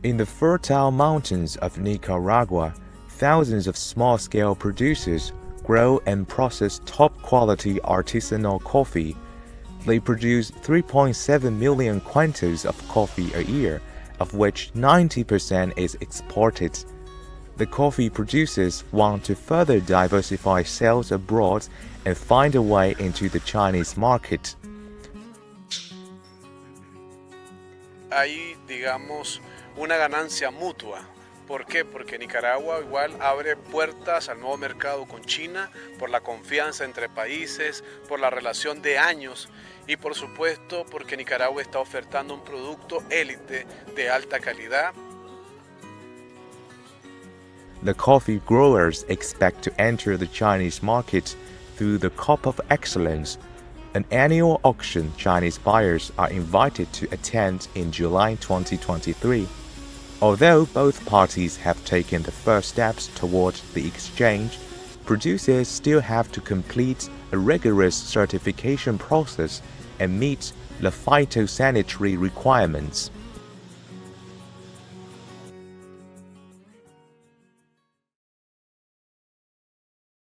In the fertile mountains of Nicaragua, thousands of small-scale producers grow and process top-quality artisanal coffee. They produce 3.7 million quintals of coffee a year, of which 90% is exported. The coffee producers want to further diversify sales abroad and find a way into the Chinese market. Hay, digamos, una ganancia mutua. ¿Por qué? Porque Nicaragua igual abre puertas al nuevo mercado con China por la confianza entre países, por la relación de años y por supuesto porque Nicaragua está ofertando un producto élite de alta calidad. The coffee growers expect to enter the Chinese market through the Cup of Excellence, an annual auction Chinese buyers are invited to attend in July 2023. Although both parties have taken the first steps toward the exchange, producers still have to complete a rigorous certification process and meet the phytosanitary requirements.